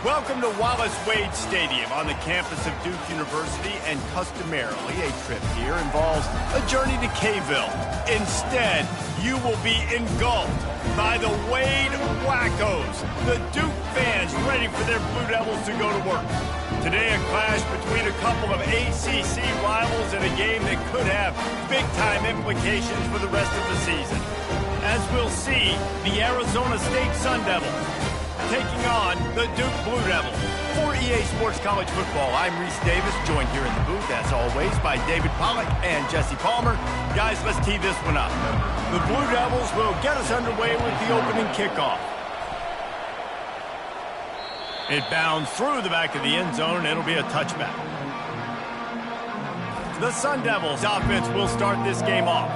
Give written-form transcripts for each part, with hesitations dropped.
Welcome to Wallace Wade Stadium on the campus of Duke University, and customarily a trip here involves a journey to Kayville. Instead, you will be engulfed by the Wade Wackos, the Duke fans ready for their Blue Devils to go to work. Today, a clash between a couple of ACC rivals in a game that could have big-time implications for the rest of the season. As we'll see, the Arizona State Sun Devils taking on the Duke Blue Devils. For EA Sports College Football, I'm Reese Davis, joined here in the booth, as always, by David Pollack and Jesse Palmer. Guys, let's tee this one up. The Blue Devils will get us underway with the opening kickoff. It bounds through the back of the end zone, and it'll be a touchback. The Sun Devils offense will start this game off.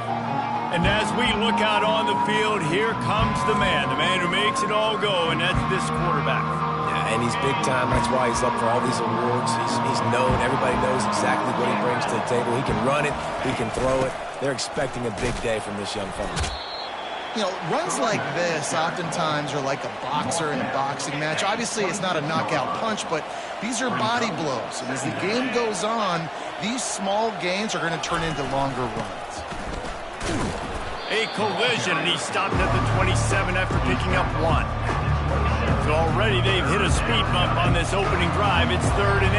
And as we look out on the field, here comes the man who makes it all go, and that's this quarterback. Yeah, and he's big time. That's why he's up for all these awards. He's known. Everybody knows exactly what he brings to the table. He can run it. He can throw it. They're expecting a big day from this young fella. You know, runs like this oftentimes are like a boxer in a boxing match. Obviously, it's not a knockout punch, but these are body blows. And as the game goes on, these small gains are going to turn into longer runs. A collision, and he stopped at the 27 after picking up one. So already they've hit a speed bump on this opening drive. It's 3rd and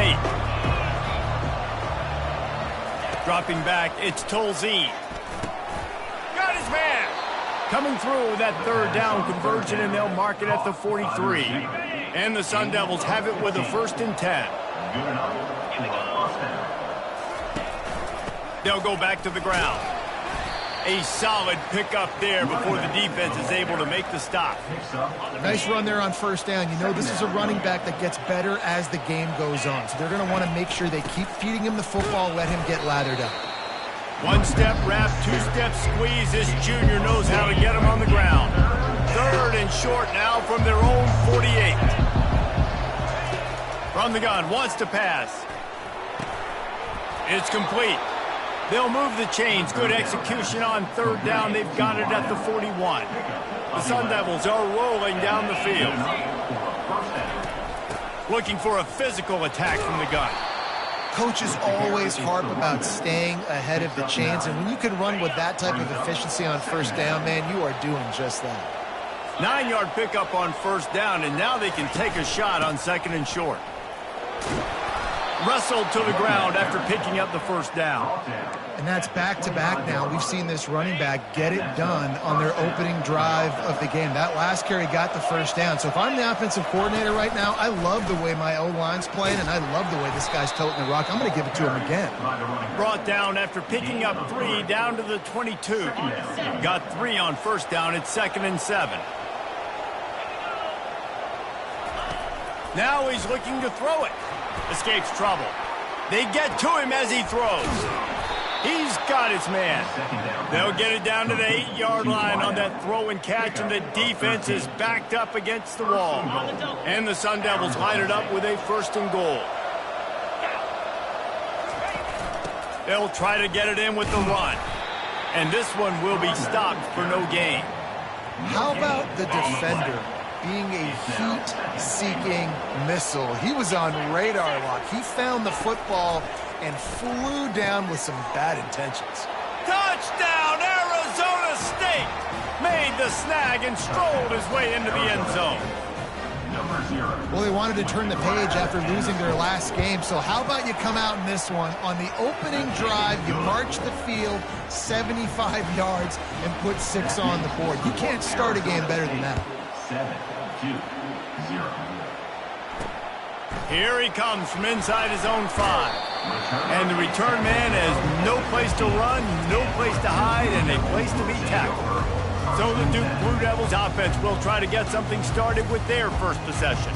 8. Dropping back, it's Tolzien. Got his man. Coming through with that 3rd down conversion, and they'll mark it at the 43. And the Sun Devils have it with a 1st and 10. They'll go back to the ground. A solid pickup there before the defense is able to make the stop. Nice run there on 1st down. You know, this is a running back that gets better as the game goes on. So they're going to want to make sure they keep feeding him the football, let him get lathered up. 1-step wrap, 2-step squeeze. This junior knows how to get him on the ground. 3rd and short now from their own 48. From the gun, wants to pass. It's complete. They'll move the chains. Good execution on 3rd down. They've got it at the 41. The Sun Devils are rolling down the field. Looking for a physical attack from the gun. Coaches always harp about staying ahead of the chains, and when you can run with that type of efficiency on 1st down, man, you are doing just that. 9-yard pickup on 1st down, and now they can take a shot on 2nd and short. Wrestled to the ground after picking up the 1st down. And that's back-to-back now. We've seen this running back get it done on their opening drive of the game. That last carry got the 1st down. So if I'm the offensive coordinator right now, I love the way my O-line's playing, and I love the way this guy's toting the rock. I'm going to give it to him again. Brought down after picking up 3 down to the 22. Got 3 on 1st down. It's 2nd and 7. Now he's looking to throw it. Escapes trouble. They get to him as he throws. He's got his man. They'll get it down to the 8-yard line on that throw and catch, and the defense is backed up against the wall. And the Sun Devils line it up with a 1st and goal. They'll try to get it in with the run. And this one will be stopped for no gain. How about the defender being a heat-seeking missile? He was on radar lock. He found the football and flew down with some bad intentions. Touchdown, Arizona State! Made the snag and strolled his way into the end zone. Well, they wanted to turn the page after losing their last game, so how about you come out in this one? On the opening drive, you march the field 75 yards and put 6 on the board. You can't start a game better than that. 7-2-0. Here he comes from inside his own 5. And the return man has no place to run, no place to hide, and a place to be tackled. So the Duke Blue Devils offense will try to get something started with their first possession.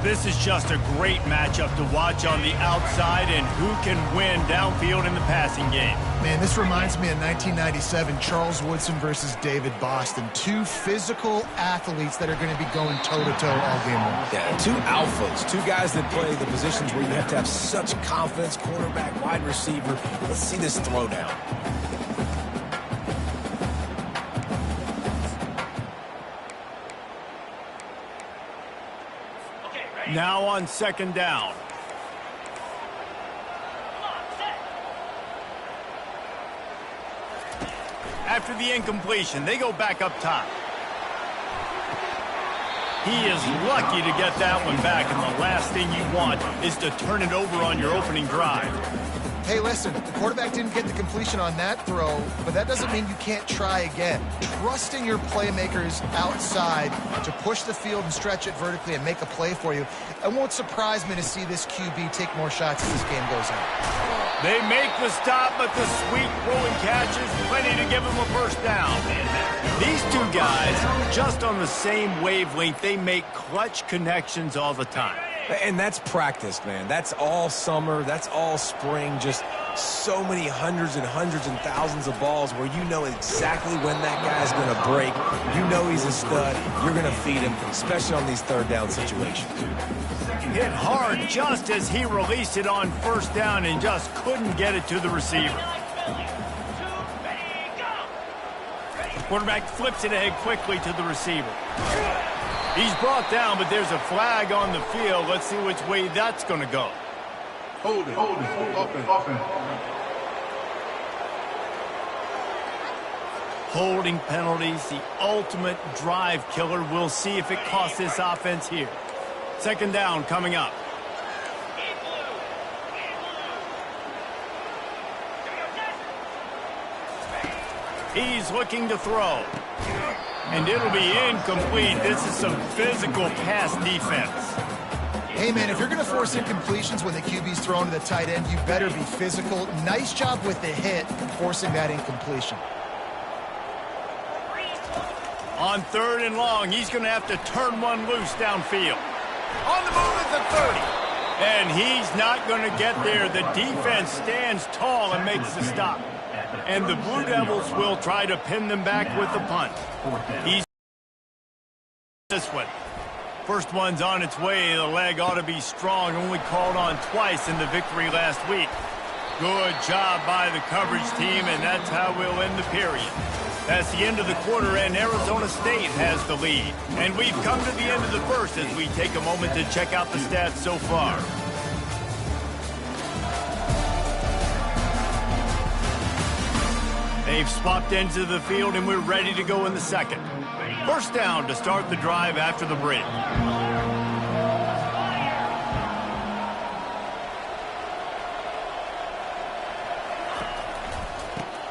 This is just a great matchup to watch on the outside, and who can win downfield in the passing game. Man, this reminds me of 1997, Charles Woodson versus David Boston. 2 physical athletes that are going to be going toe-to-toe all game long. Yeah, 2 alphas, 2 guys that play the positions where you have to have such confidence, quarterback, wide receiver. Let's see this throwdown. Now on second down. After the incompletion, they go back up top. He is lucky to get that one back, and the last thing you want is to turn it over on your opening drive. Hey, listen, the quarterback didn't get the completion on that throw, but that doesn't mean you can't try again. Trusting your playmakers outside to push the field and stretch it vertically and make a play for you. It won't surprise me to see this QB take more shots as this game goes on. They make the stop, but the sweet throwing catch is plenty to give them a first down. These two guys, just on the same wavelength, they make clutch connections all the time. And that's practice, man. That's all summer. That's all spring. Just so many hundreds and thousands of balls where you know exactly when that guy's going to break. You know he's a stud. You're going to feed him, especially on these third down situations. Hit hard just as he released it on first down and just couldn't get it to the receiver. Quarterback flips it ahead quickly to the receiver. He's brought down, but there's a flag on the field. Let's see which way that's going to go. Hold it, offense. Holding penalties, the ultimate drive killer. We'll see if it costs this offense here. Second down coming up. He's looking to throw. And it'll be incomplete. This is some physical pass defense. Hey, man, if you're going to force incompletions when the QB's thrown to the tight end, you better be physical. Nice job with the hit, forcing that incompletion. On third and long, he's going to have to turn one loose downfield. On the move at the 30. And he's not going to get there. The defense stands tall and makes the stop. And the Blue Devils will try to pin them back with the punt. He's this one. First one's on its way. The leg ought to be strong. Only called on twice in the victory last week. Good job by the coverage team, and that's how we'll end the period. That's the end of the quarter, and Arizona State has the lead. And we've come to the end of the first as we take a moment to check out the stats so far. They've swapped ends of the field, and we're ready to go in the second. First down to start the drive after the break.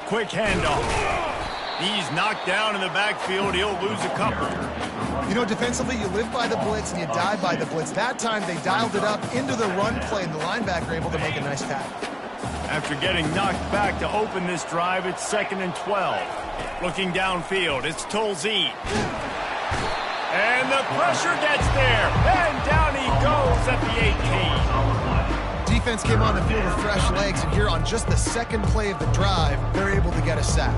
Quick handoff. He's knocked down in the backfield. He'll lose a couple. You know, defensively, you live by the blitz and you die by the blitz. That time, they dialed it up into the run play, and the linebacker able to make a nice tackle. After getting knocked back to open this drive, it's 2nd and 12. Looking downfield, it's Tolzien. And the pressure gets there. And down he goes at the 18. Defense came on the field with fresh legs, and here on just the second play of the drive, they're able to get a sack.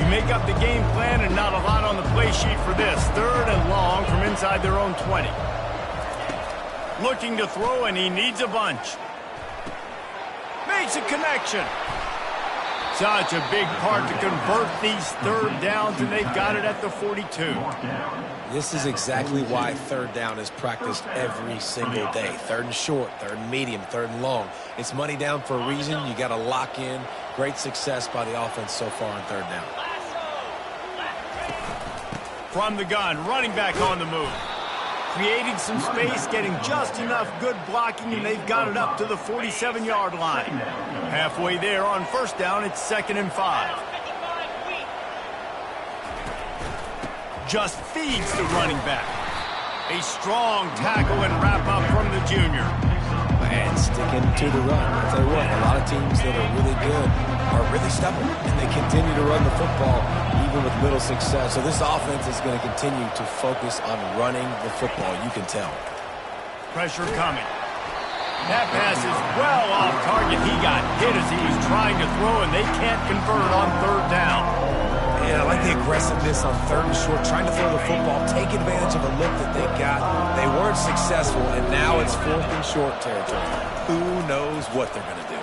You make up the game plan and not a lot on the play sheet for this. 3rd and long from inside their own 20. Looking to throw, and he needs a bunch. Makes a connection. Such a big part to convert these third downs, and they've got it at the 42. This is exactly why third down is practiced every single day. 3rd and short, 3rd and medium, 3rd and long. It's money down for a reason. You got to lock in. Great success by the offense so far on 3rd down. From the gun, running back on the move. Creating some space, getting just enough good blocking, and they've got it up to the 47-yard line. Halfway there on first down, it's 2nd and 5. Just feeds the running back. A strong tackle and wrap up from the junior. And sticking to the run. I'll tell you what, a lot of teams that are really good are really stubborn, and they continue to run the football even with little success. So this offense is going to continue to focus on running the football. You can tell. Pressure coming. That pass is well off target. He got hit as he was trying to throw, and they can't convert on 3rd down. Yeah, I like the aggressiveness on 3rd and short, trying to throw the football, take advantage of a look that they got. They weren't successful, and now it's 4th and short territory. Who knows what they're going to do?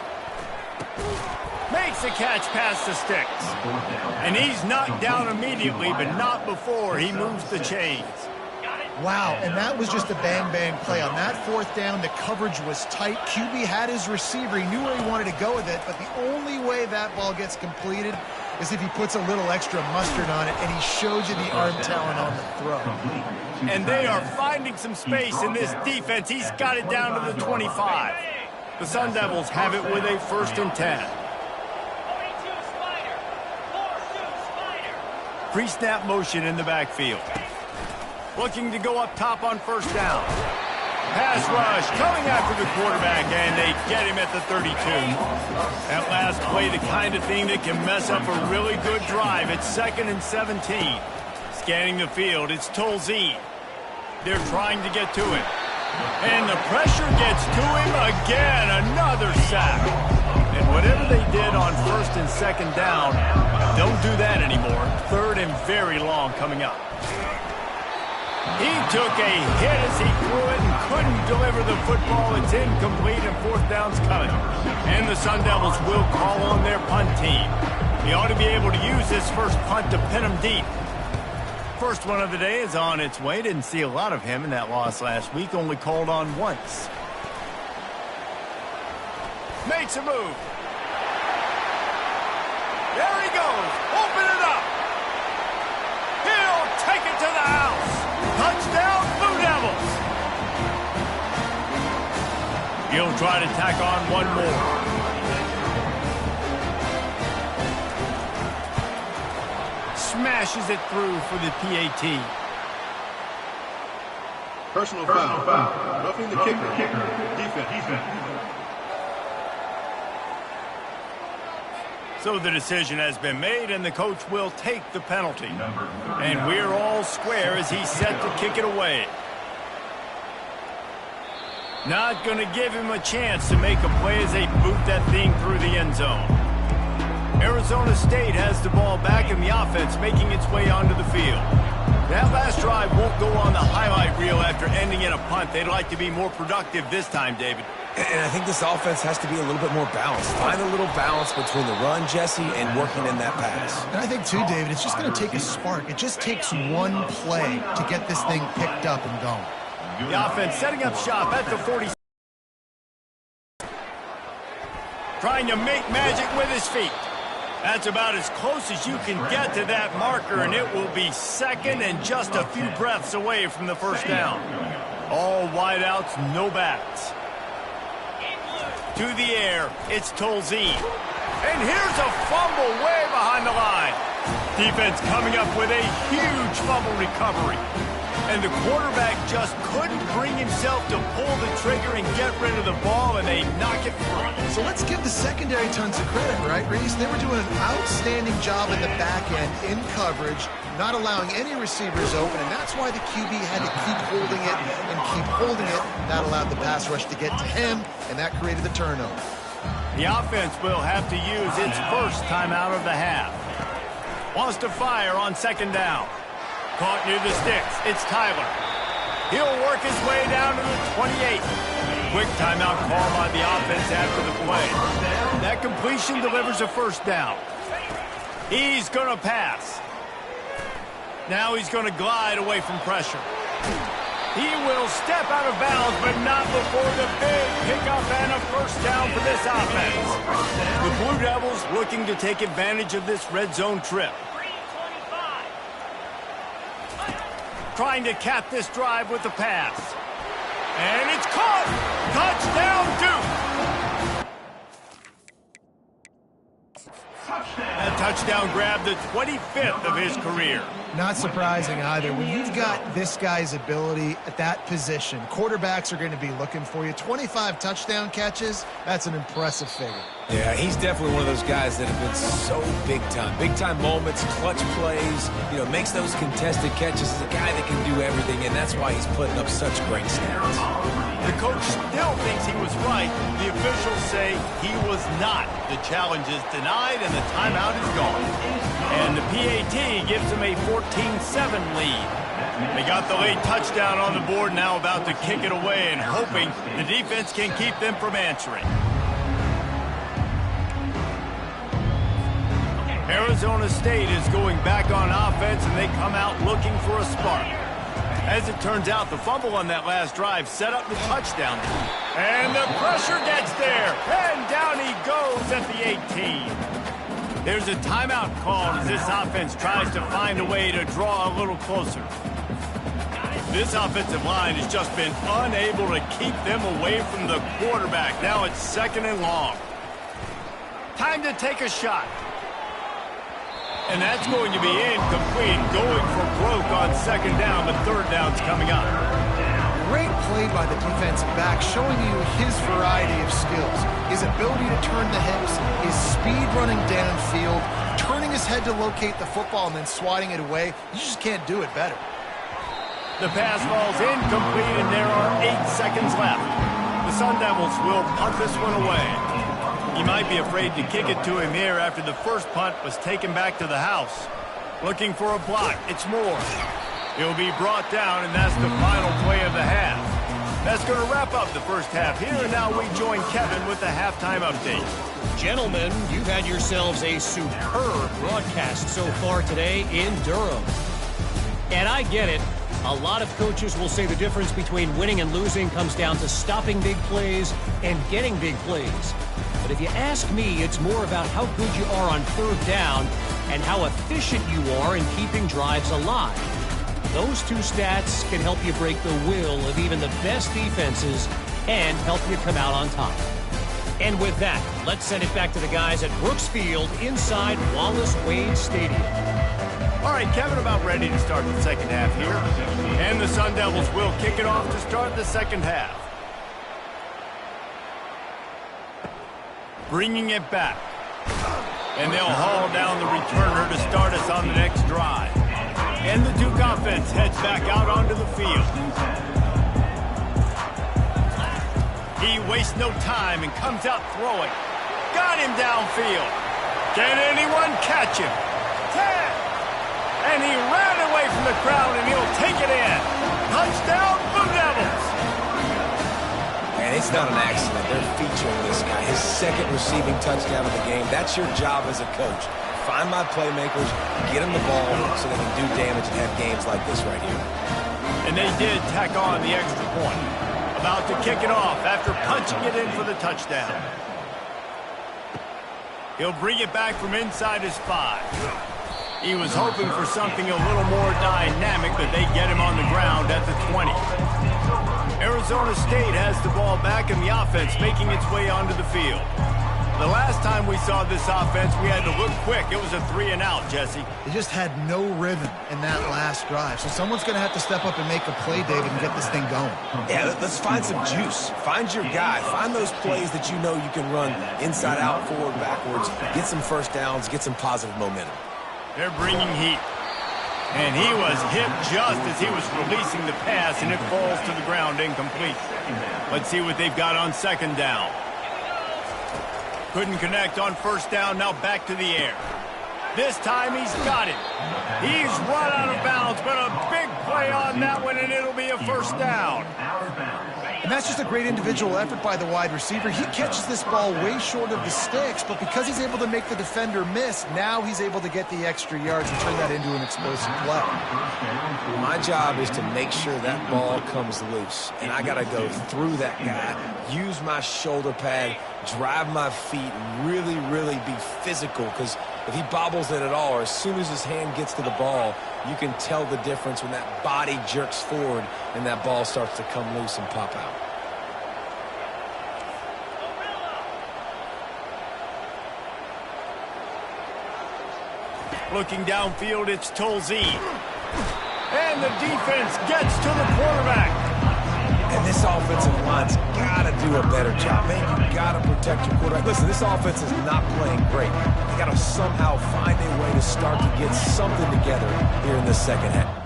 Makes the catch past the sticks. And he's knocked down immediately, but not before he moves the chains. Wow, and that was just a bang-bang play. On that fourth down, the coverage was tight. QB had his receiver. He knew where he wanted to go with it, but the only way that ball gets completed is if he puts a little extra mustard on it, and he shows you the arm talent on the throw. And they are finding some space in this defense. He's got it down to the 25. The Sun Devils have it with a 1st and 10. Pre-snap motion in the backfield. Looking to go up top on 1st down. Pass rush coming after the quarterback, and they get him at the 32. That last play, the kind of thing that can mess up a really good drive. It's 2nd and 17. Scanning the field, it's Tolzien. They're trying to get to him. And the pressure gets to him again. Another sack. And whatever they did on 1st and 2nd down, don't do that anymore. 3rd and very long coming up. He took a hit as he threw it and couldn't deliver the football. It's incomplete, and 4th down's coming. And the Sun Devils will call on their punt team. He ought to be able to use this first punt to pin him deep. First one of the day is on its way. Didn't see a lot of him in that loss last week. Only called on once. Makes a move. There he goes. Open it up. He'll take it to the house. Touchdown, Blue Devils. He'll try to tack on one more. Smashes it through for the PAT. Personal foul. Roughing the kicker. Defense. So the decision has been made, and the coach will take the penalty. And we're all square as he's set to kick it away. Not going to give him a chance to make a play as they boot that thing through the end zone. Arizona State has the ball back in the offense, making its way onto the field. That last drive won't go on the highlight reel after ending in a punt. They'd like to be more productive this time, David. And I think this offense has to be a little bit more balanced. Find a little balance between the run, Jesse, and working in that pass. And I think, too, David, it's just going to take a spark. It just takes one play to get this thing picked up and going. The offense setting up shop at the 40. Trying to make magic with his feet. That's about as close as you can get to that marker, and it will be 2nd and just a few breaths away from the 1st down. All wideouts, no backs. To the air, it's Tolzien. And here's a fumble way behind the line. Defense coming up with a huge fumble recovery. And the quarterback just couldn't bring himself to pull the trigger and get rid of the ball, and they knock it free. So let's give the secondary tons of credit, right, Reese? They were doing an outstanding job in the back end in coverage, not allowing any receivers open, and that's why the QB had to keep holding it and keep holding it. That allowed the pass rush to get to him, and that created the turnover. The offense will have to use its first timeout of the half. Wants to fire on 2nd down. Caught near the sticks. It's Tyler. He'll work his way down to the 28. Quick timeout call by the offense after the play. That completion delivers a 1st down. He's going to pass. Now he's going to glide away from pressure. He will step out of bounds, but not before the big pickup and a 1st down for this offense. The Blue Devils looking to take advantage of this red zone trip. Trying to cap this drive with the pass. And it's caught! Touchdown, Duke! That touchdown grabbed the 25th of his career. Not surprising either. When you've got this guy's ability at that position, quarterbacks are going to be looking for you. 25 touchdown catches, that's an impressive figure. Yeah, he's definitely one of those guys that have been so big time. Big time moments, clutch plays, makes those contested catches. He's a guy that can do everything, and that's why he's putting up such great stats. The coach still thinks he was right. The officials say he was not. The challenge is denied, and the timeout is gone. And the PAT gives him a 14-7 lead. They got the late touchdown on the board, now about to kick it away and hoping the defense can keep them from answering. Arizona State is going back on offense, and they come out looking for a spark. As it turns out, the fumble on that last drive set up the touchdown. And the pressure gets there, and down he goes at the 18. There's a timeout called as this offense tries to find a way to draw a little closer. This offensive line has just been unable to keep them away from the quarterback. Now it's 2nd and long. Time to take a shot. And that's going to be incomplete, going for broke on 2nd down, but 3rd down's coming up. Great play by the defensive back, showing you his variety of skills. His ability to turn the hips, his speed running downfield, turning his head to locate the football and then swatting it away. You just can't do it better. The pass falls incomplete, and there are 8 seconds left. The Sun Devils will punt this one away. He might be afraid to kick it to him here after the first punt was taken back to the house. Looking for a block. It's Moore. He'll be brought down, and that's the final play of the half. That's going to wrap up the first half here, and now we join Kevin with the halftime update. Gentlemen, you've had yourselves a superb broadcast so far today in Durham. And I get it. A lot of coaches will say the difference between winning and losing comes down to stopping big plays and getting big plays. But if you ask me, it's more about how good you are on 3rd down and how efficient you are in keeping drives alive. Those 2 stats can help you break the will of even the best defenses and help you come out on top. And with that, let's send it back to the guys at Brooks Field inside Wallace Wade Stadium. All right, Kevin, about ready to start the second half here. And the Sun Devils will kick it off to start the second half. Bringing it back. And they'll haul down the returner to start us on the next drive. And the Duke offense heads back out onto the field. He wastes no time and comes out throwing. Got him downfield. Can anyone catch him? 10. And he ran away from the crowd, and he'll take it in. Touchdown, Blue Devils. And it's not an accident. They're featuring this guy. His 2nd receiving touchdown of the game. That's your job as a coach. Find my playmakers, get them the ball so they can do damage and have games like this right here. And they did tack on the extra point. About to kick it off after punching it in for the touchdown. He'll bring it back from inside his 5. He was hoping for something a little more dynamic, but they get him on the ground at the 20. Arizona State has the ball back, and the offense making its way onto the field. The last time we saw this offense, we had to look quick. It was a 3-and-out, Jesse. They just had no rhythm in that last drive. So someone's going to have to step up and make a play, David, and get this thing going. Yeah, let's find some juice. Find your guy. Find those plays that you know you can run inside out, forward, backwards. Get some first downs. Get some positive momentum. They're bringing heat. And he was hit just as he was releasing the pass, and it falls to the ground incomplete. Let's see what they've got on 2nd down. Couldn't connect on 1st down, now back to the air. This time he's got it. He's run out of bounds, but a big play on that one, and it'll be a 1st down. And that's just a great individual effort by the wide receiver. He catches this ball way short of the sticks, but because he's able to make the defender miss, now he's able to get the extra yards and turn that into an explosive play. My job is to make sure that ball comes loose, and I got to go through that guy, use my shoulder pad, drive my feet, and really, really be physical, because if he bobbles it at all, or as soon as his hand gets to the ball, you can tell the difference when that body jerks forward and that ball starts to come loose and pop out. Looking downfield, it's Tolzien. And the defense gets to the quarterback. And this offensive line's got to do a better job. Man, you got to protect your quarterback. Listen, this offense is not playing great. They got to somehow find a way to start to get something together here in the second half.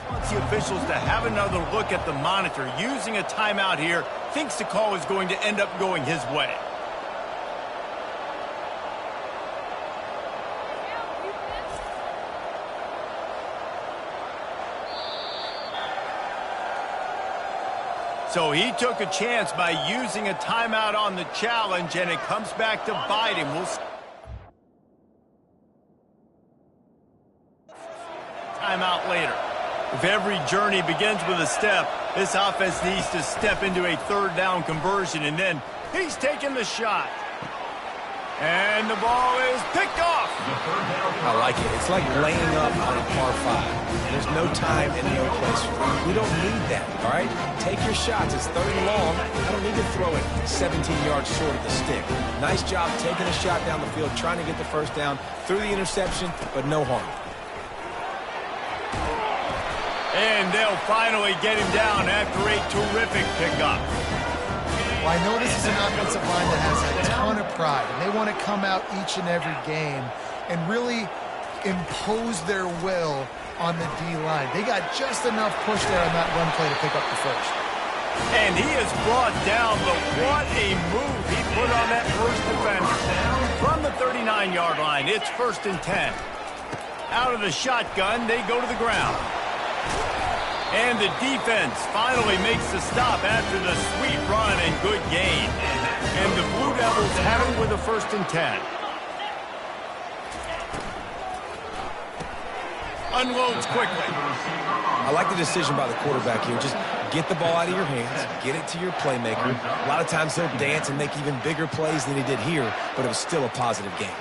Wants the officials to have another look at the monitor. Using a timeout here, thinks the call is going to end up going his way. So he took a chance by using a timeout on the challenge, and it comes back to bite him. Timeout later. If every journey begins with a step, this offense needs to step into a third down conversion, and then he's taking the shot. And the ball is picked off. I like it. It's like laying up on a par 5. There's no time and no place for it. We don't need that, all right? Take your shots. It's third and long. I don't need to throw it 17 yards short of the stick. Nice job taking a shot down the field, trying to get the first down through the interception, but no harm. And they'll finally get him down after a terrific pickup. Well, I know this is an offensive line that has a ton of pride, and they want to come out each and every game and really impose their will on the D-line. They got just enough push there on that run play to pick up the first. And he is brought down, but what a move he put on that first defender. From the 39-yard line, it's 1st and 10. Out of the shotgun, they go to the ground. And the defense finally makes the stop after the sweet run and good gain. And the Blue Devils have it with a 1st and 10. Unloads quickly. I like the decision by the quarterback here. Just get the ball out of your hands, get it to your playmaker. A lot of times he'll dance and make even bigger plays than he did here, but it was still a positive game.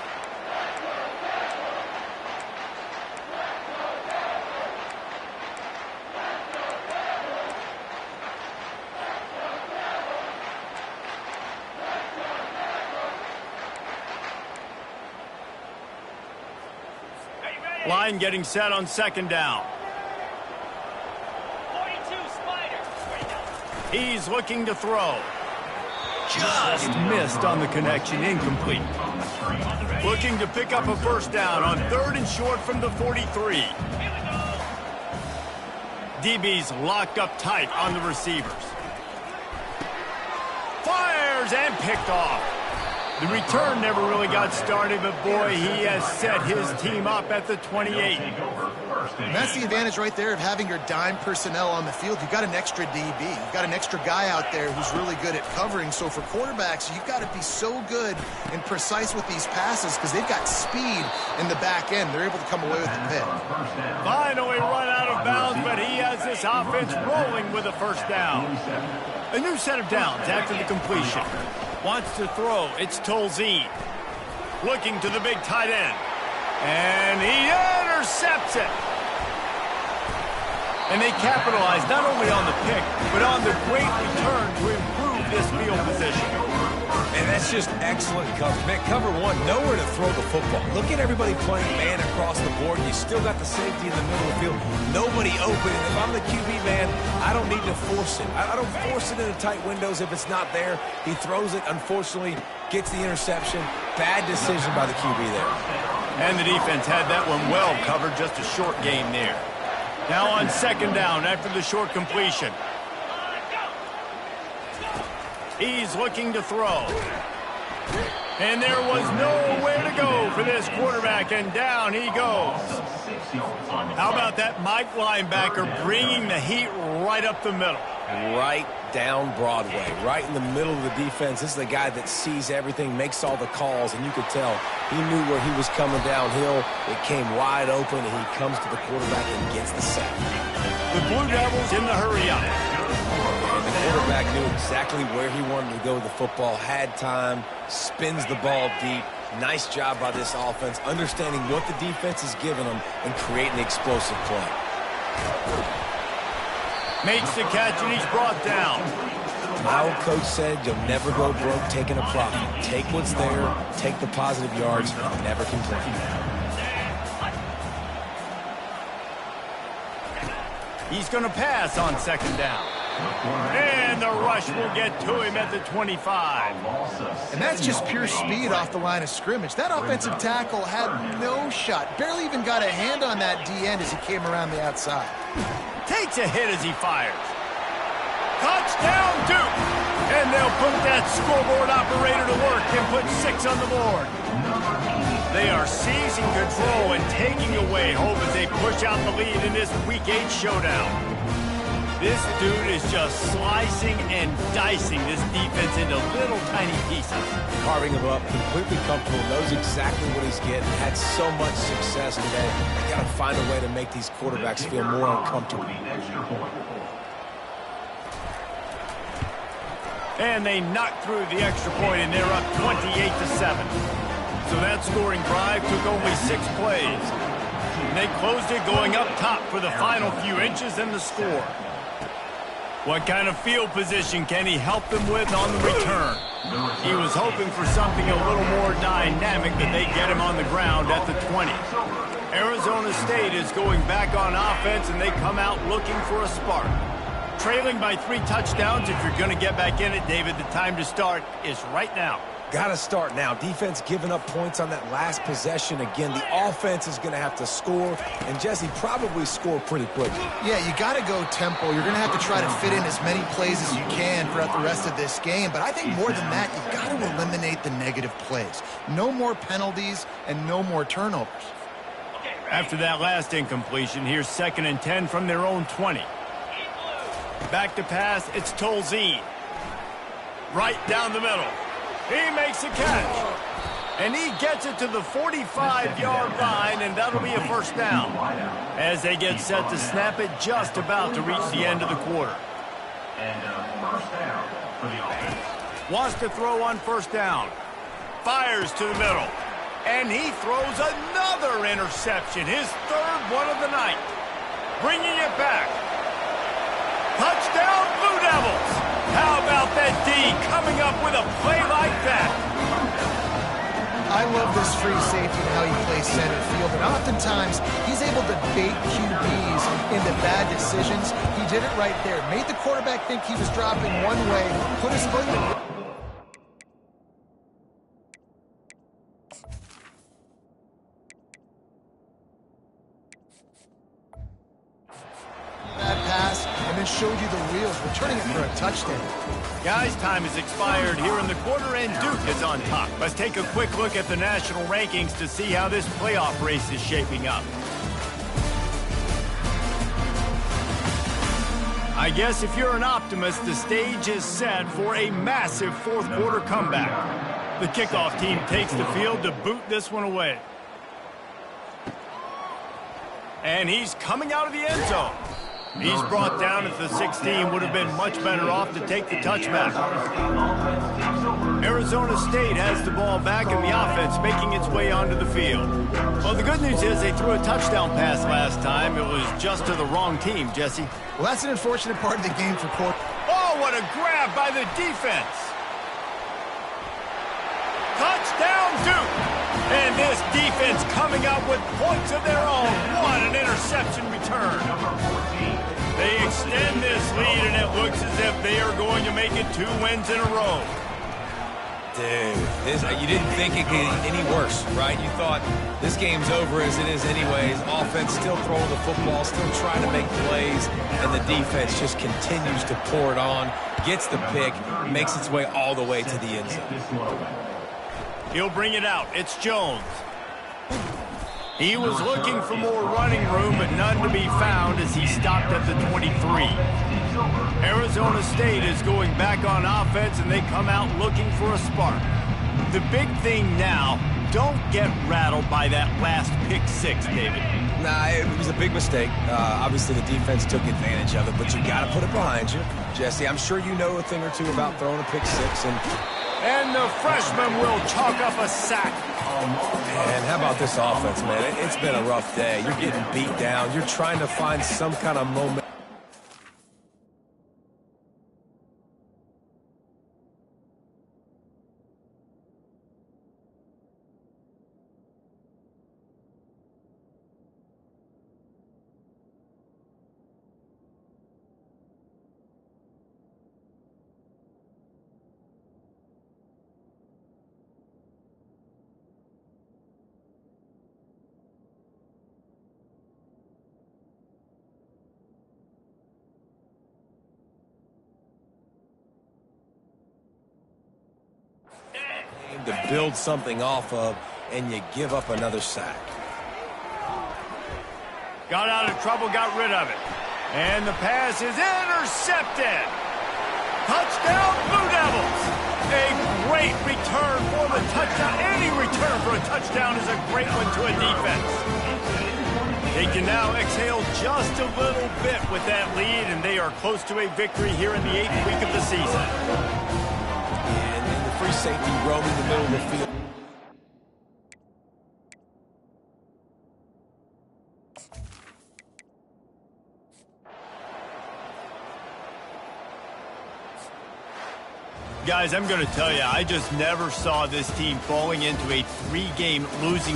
Line getting set on 2nd down. 42 Spider. He's looking to throw. Just missed on the connection, incomplete. Looking to pick up a 1st down on 3rd and short from the 43. DB's locked up tight on the receivers. Fires and picked off. The return never really got started, but boy, he has set his team up at the 28. And that's the advantage right there of having your dime personnel on the field. You've got an extra DB. You've got an extra guy out there who's really good at covering. So for quarterbacks, you've got to be so good and precise with these passes because they've got speed in the back end. They're able to come away with the pick. Finally run out of bounds, but he has this offense rolling with a 1st down. A new set of downs after the completion. Wants to throw. It's Tolzien. Looking to the big tight end. And he intercepts it. And they capitalize not only on the pick, but on the great return to improve this field position. And that's just excellent coverage. Man, cover one, nowhere to throw the football. Look at everybody playing man across the board. You still got the safety in the middle of the field. Nobody open. And if I'm the QB, man, I don't need to force it. I don't force it into tight windows if it's not there. He throws it, unfortunately, gets the interception. Bad decision by the QB there. And the defense had that one well covered, just a short gain there. Now on 2nd down after the short completion. He's looking to throw. And there was nowhere to go for this quarterback, and down he goes. How about that Mike linebacker bringing the heat right up the middle? Right down Broadway, right in the middle of the defense. This is the guy that sees everything, makes all the calls, and you could tell he knew where he was coming downhill. It came wide open, and he comes to the quarterback and gets the sack. The Blue Devils in the hurry up. And the quarterback knew exactly where he wanted to go with the football, had time, spins the ball deep. Nice job by this offense, understanding what the defense is giving them and creating the explosive play. Makes the catch, and he's brought down. My old coach said you'll never go broke taking a profit. Take what's there, take the positive yards, and never complain. He's going to pass on 2nd down. And the rush will get to him at the 25. And that's just pure speed off the line of scrimmage. That offensive tackle had no shot. Barely even got a hand on that D-end as he came around the outside. Takes a hit as he fires. Touchdown, Duke! And they'll put that scoreboard operator to work and put 6 on the board. They are seizing control and taking away hope as they push out the lead in this Week 8 showdown. This dude is just slicing and dicing this defense into little tiny pieces. Carving him up, completely comfortable, knows exactly what he's getting, had so much success today. You got to find a way to make these quarterbacks feel more uncomfortable. And they knocked through the extra point, and they're up 28-7. So that scoring drive took only 6 plays. And they closed it going up top for the final few inches in the score. What kind of field position can he help them with on the return? He was hoping for something a little more dynamic, but they get him on the ground at the 20. Arizona State is going back on offense, and they come out looking for a spark. Trailing by 3 touchdowns, if you're going to get back in it, David, the time to start is right now. Got to start now. Defense giving up points on that last possession. Again, the offense is going to have to score, and Jesse probably score pretty quickly. Yeah, you got to go tempo. You're going to have to try to fit in as many plays as you can throughout the rest of this game. But I think more than that, you've got to eliminate the negative plays. No more penalties and no more turnovers. After that last incompletion, here's 2nd and 10 from their own 20. Back to pass, it's Tolzien. Right down the middle. He makes a catch. And he gets it to the 45-yard line, and that'll be a first down. As they get set to snap it, just about to reach the end of the quarter. And first down for the offense. Wants to throw on first down. Fires to the middle. And he throws another interception, his 3rd one of the night. Bringing it back. Touchdown, Blue Devils! How about that D coming up with a play like that? I love this free safety and how he plays center field, and oftentimes he's able to bait QBs into bad decisions. He did it right there. Made the quarterback think he was dropping one way, put his foot in the... pass, and then showed you the wheels, returning it for a touchdown. Guys, time has expired here in the quarter, and Duke is on top. Let's take a quick look at the national rankings to see how this playoff race is shaping up. I guess if you're an optimist, the stage is set for a massive 4th quarter comeback. The kickoff team takes the field to boot this one away. And he's coming out of the end zone. He's brought down at the 16, would have been much better off to take the touchback. Arizona State has the ball back and the offense making its way onto the field. Well, the good news is they threw a touchdown pass last time. It was just to the wrong team, Jesse. Well, that's an unfortunate part of the game for Court. Oh, what a grab by the defense. Touchdown, Duke. And this defense coming up with points of their own. What an interception return. They extend this lead, and it looks as if they are going to make it 2 wins in a row. Dude, you didn't think it could get any worse, right? You thought this game's over as it is anyways. Offense still throwing the football, still trying to make plays, and the defense just continues to pour it on, gets the pick, makes its way all the way to the end zone. He'll bring it out. It's Jones. He was looking for more running room, but none to be found as he stopped at the 23. Arizona State is going back on offense, and they come out looking for a spark. The big thing now, don't get rattled by that last pick 6, David. Nah, it was a big mistake. Obviously, the defense took advantage of it, but you got to put it behind you. Jesse, I'm sure you know a thing or two about throwing a pick 6. And the freshman will chalk up a sack. Man, how about this offense, man? It's been a rough day. You're getting beat down. You're trying to find some kind of moment. To build something off of, and you give up another sack. Got out of trouble, got rid of it. And the pass is intercepted. Touchdown, Blue Devils. A great return for the touchdown. Any return for a touchdown is a great one to a defense. They can now exhale just a little bit with that lead, and they are close to a victory here in the 8th week of the season. And then the free safety roaming the middle of the field. Guys, I'm going to tell you, I just never saw this team falling into a 3-game losing